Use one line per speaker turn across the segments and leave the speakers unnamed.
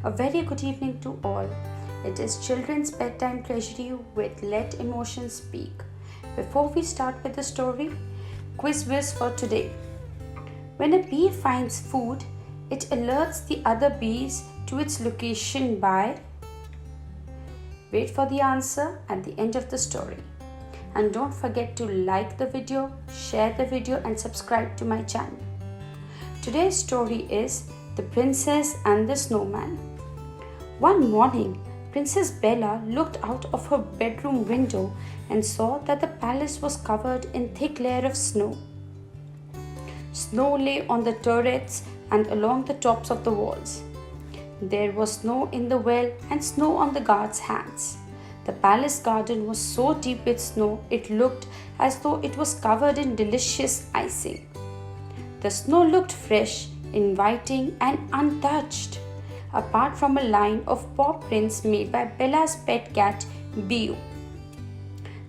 A very good evening to all. It is children's bedtime treasury with Let Emotions Speak. Before we start with the story, quiz whiz for today. When a bee finds food, it alerts the other bees to its location by. Wait for the answer at the end of the story. And don't forget to like the video, share the video, and subscribe to my channel. Today's story is The Princess and the Snowman. One morning, Princess Bella looked out of her bedroom window and saw that the palace was covered in thick layer of snow. Snow lay on the turrets and along the tops of the walls. There was snow in the well and snow on the guards' hands. The palace garden was so deep with snow it looked as though it was covered in delicious icing. The snow looked fresh, inviting, and untouched, apart from a line of paw prints made by Bella's pet cat, Biu.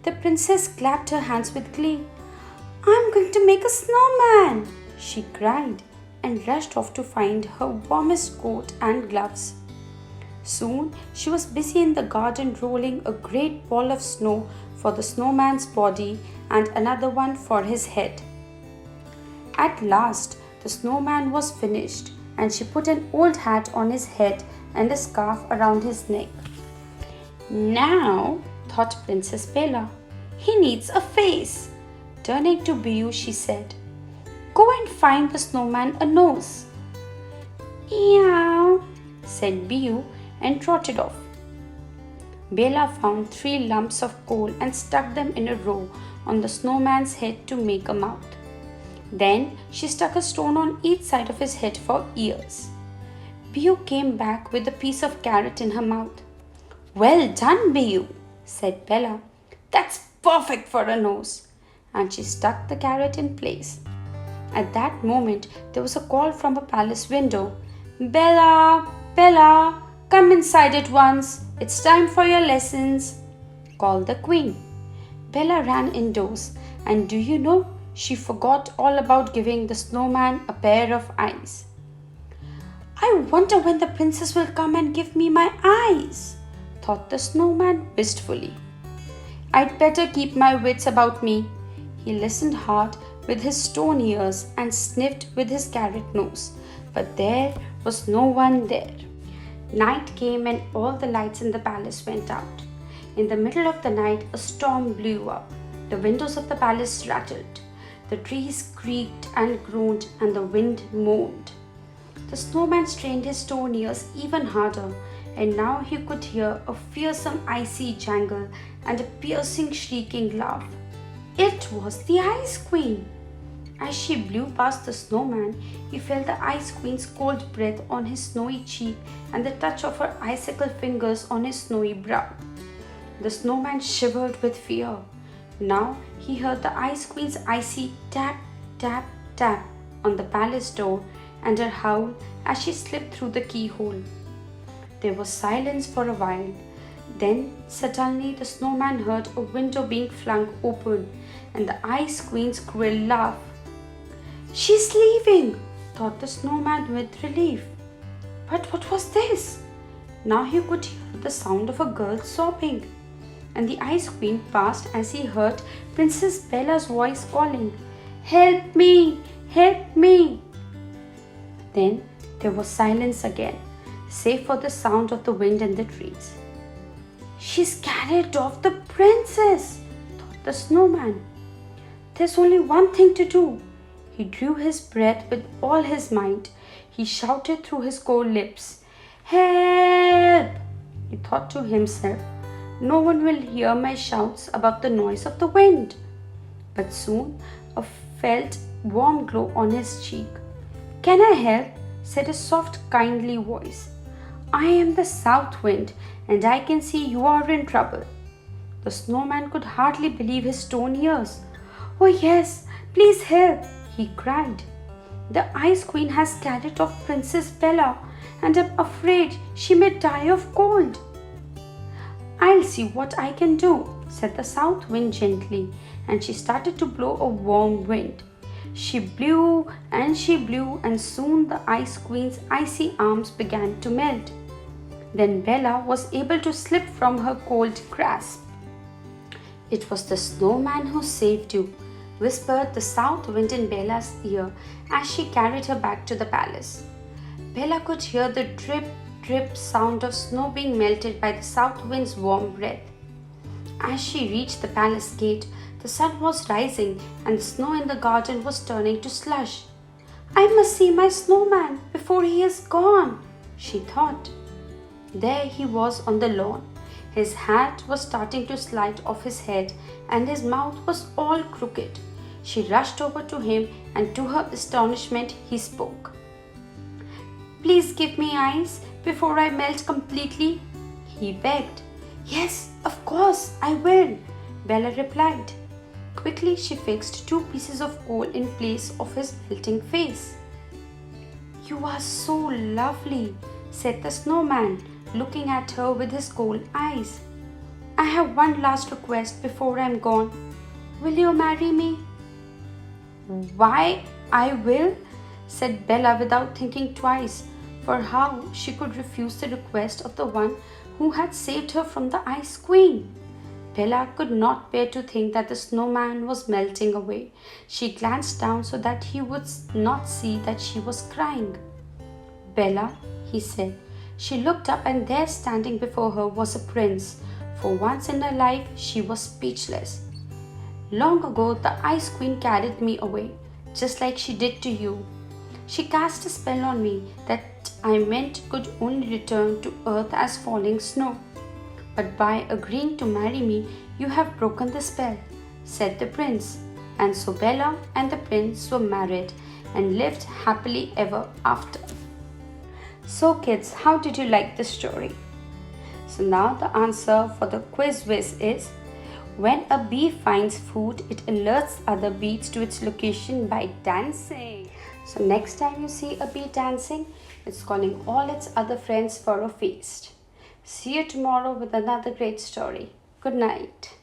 The princess clapped her hands with glee. "I'm going to make a snowman!" she cried, and rushed off to find her warmest coat and gloves. Soon she was busy in the garden rolling a great ball of snow for the snowman's body and another one for his head. At last, the snowman was finished, and she put an old hat on his head and a scarf around his neck. "Now," thought Princess Bella, "he needs a face." Turning to Biu, she said, "Go and find the snowman a nose." "Meow," said Biu and trotted off. Bella found 3 lumps of coal and stuck them in a row on the snowman's head to make a mouth. Then she stuck a stone on each side of his head for ears. Biu came back with a piece of carrot in her mouth. "Well done, Biu," said Bella. "That's perfect for a nose." And she stuck the carrot in place. At that moment, there was a call from a palace window. "Bella, Bella, come inside at once. It's time for your lessons," called the queen. Bella ran indoors, and do you know, she forgot all about giving the snowman a pair of eyes. "I wonder when the princess will come and give me my eyes," thought the snowman wistfully. "I'd better keep my wits about me." He listened hard with his stone ears and sniffed with his carrot nose, but there was no one there. Night came and all the lights in the palace went out. In the middle of the night, a storm blew up. The windows of the palace rattled. The trees creaked and groaned, and the wind moaned. The snowman strained his stone ears even harder, and now he could hear a fearsome icy jangle and a piercing shrieking laugh. It was the Ice Queen! As she blew past the snowman, he felt the Ice Queen's cold breath on his snowy cheek and the touch of her icicle fingers on his snowy brow. The snowman shivered with fear. Now he heard the Ice Queen's icy tap, tap, tap on the palace door and her howl as she slipped through the keyhole. There was silence for a while. Then suddenly the snowman heard a window being flung open and the Ice Queen's cruel laugh. "She's leaving," thought the snowman with relief. But what was this? Now he could hear the sound of a girl sobbing, and the Ice Queen passed as he heard Princess Bella's voice calling, "Help me! Help me!" Then there was silence again, save for the sound of the wind in the trees. "She's carried off the princess," thought the snowman. "There's only one thing to do." He drew his breath with all his might. He shouted through his cold lips, "Help!" He thought to himself, "No one will hear my shouts above the noise of the wind." But soon a felt warm glow on his cheek. "Can I help?" said a soft, kindly voice. "I am the south wind, and I can see you are in trouble." The snowman could hardly believe his stone ears. "Oh yes, please help," he cried. "The Ice Queen has carried off Princess Bella, and I'm afraid she may die of cold." "I'll see what I can do," said the south wind gently, and she started to blow a warm wind. She blew, and soon the Ice Queen's icy arms began to melt. Then Bella was able to slip from her cold grasp. "It was the snowman who saved you," whispered the south wind in Bella's ear as she carried her back to the palace. Bella could hear the drip, drip sound of snow being melted by the south wind's warm breath. As she reached the palace gate, the sun was rising and the snow in the garden was turning to slush. "I must see my snowman before he is gone," she thought. There he was on the lawn. His hat was starting to slide off his head and his mouth was all crooked. She rushed over to him and to her astonishment he spoke. "Please give me ice before I melt completely," he begged. "Yes, of course, I will," Bella replied. Quickly she fixed 2 pieces of coal in place of his melting face. "You are so lovely," said the snowman, looking at her with his cold eyes. "I have one last request before I am gone. Will you marry me?" "Why, I will," said Bella without thinking twice, for how she could refuse the request of the one who had saved her from the Ice Queen. Bella could not bear to think that the snowman was melting away. She glanced down so that he would not see that she was crying. "Bella," he said. She looked up and there standing before her was a prince. For once in her life she was speechless. "Long ago the Ice Queen carried me away, just like she did to you. She cast a spell on me that I meant could only return to earth as falling snow. But by agreeing to marry me, you have broken the spell," said the prince. And so Bella and the prince were married and lived happily ever after. So kids, how did you like this story? So now the answer for the quiz whiz is, when a bee finds food, it alerts other bees to its location by dancing. So next time you see a bee dancing, it's calling all its other friends for a feast. See you tomorrow with another great story. Good night.